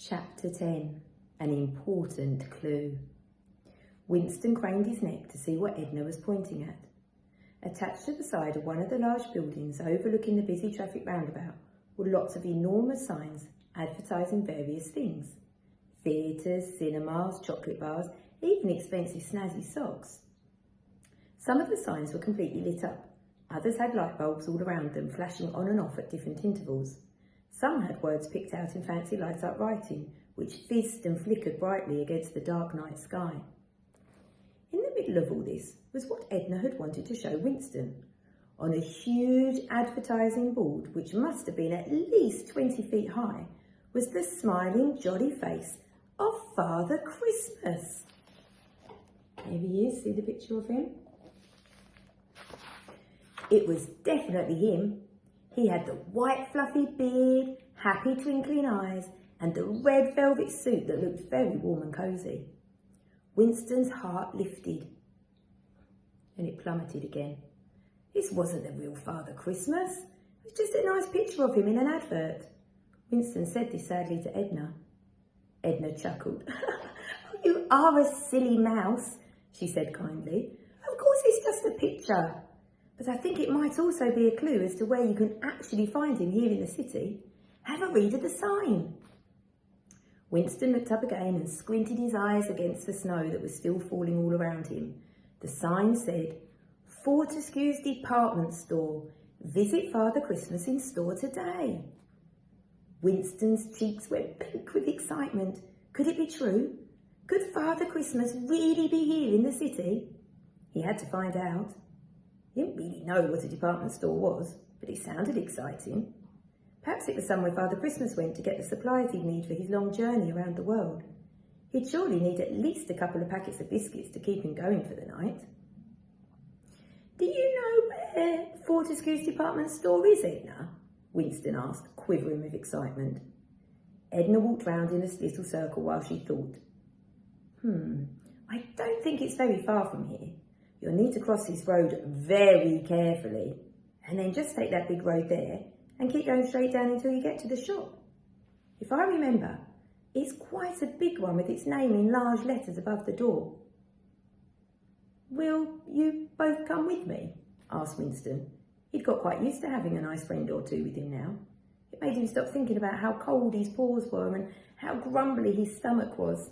Chapter 10. An important clue. Winston craned his neck to see what Edna was pointing at. Attached to the side of one of the large buildings overlooking the busy traffic roundabout were lots of enormous signs advertising various things. Theatres, cinemas, chocolate bars, even expensive snazzy socks. Some of the signs were completely lit up. Others had light bulbs all around them, flashing on and off at different intervals. Some had words picked out in fancy lights-up writing, which fizzed and flickered brightly against the dark night sky. In the middle of all this was what Edna had wanted to show Winston. On a huge advertising board, which must have been at least 20 feet high, was the smiling, jolly face of Father Christmas. Here he is, see the picture of him? It was definitely him. He had the white fluffy beard, happy twinkling eyes, and the red velvet suit that looked very warm and cosy. Winston's heart lifted. And it plummeted again. This wasn't the real Father Christmas. It was just a nice picture of him in an advert. Winston said this sadly to Edna. Edna chuckled. Oh, you are a silly mouse, she said kindly. Of course it's just a picture. But I think it might also be a clue as to where you can actually find him here in the city. Have a read of the sign. Winston looked up again and squinted his eyes against the snow that was still falling all around him. The sign said, Fortescue's Department Store. Visit Father Christmas in store today. Winston's cheeks went pink with excitement. Could it be true? Could Father Christmas really be here in the city? He had to find out. He didn't really know what a department store was, but it sounded exciting. Perhaps it was somewhere Father Christmas went to get the supplies he'd need for his long journey around the world. He'd surely need at least a couple of packets of biscuits to keep him going for the night. Do you know where Fortescue's department store is, Edna? Winston asked, quivering with excitement. Edna walked round in a little circle while she thought. I don't think it's very far from here. You'll need to cross this road very carefully, and then just take that big road there and keep going straight down until you get to the shop. If I remember, it's quite a big one with its name in large letters above the door. Will you both come with me? Asked Winston. He'd got quite used to having a nice friend or two with him now. It made him stop thinking about how cold his paws were and how grumbly his stomach was.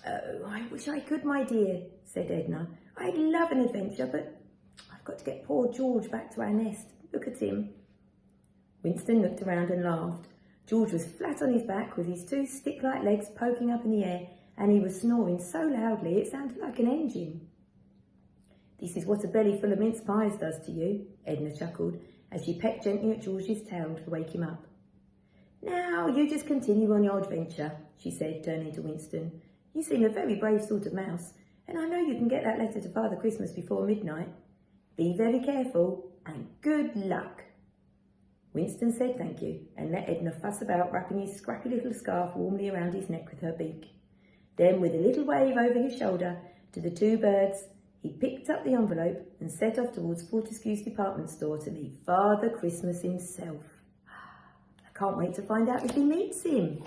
Oh, I wish I could, my dear, said Edna. I'd love an adventure, but I've got to get poor George back to our nest. Look at him. Winston looked around and laughed. George was flat on his back with his two stick-like legs poking up in the air, and he was snoring so loudly it sounded like an engine. This is what a belly full of mince pies does to you, Edna chuckled, as she pecked gently at George's tail to wake him up. Now, you just continue on your adventure, she said, turning to Winston. You seem a very brave sort of mouse, and I know you can get that letter to Father Christmas before midnight. Be very careful, and good luck. Winston said thank you, and let Edna fuss about wrapping his scrappy little scarf warmly around his neck with her beak. Then, with a little wave over his shoulder to the two birds, he picked up the envelope and set off towards Fortescue's department store to meet Father Christmas himself. I can't wait to find out if he meets him.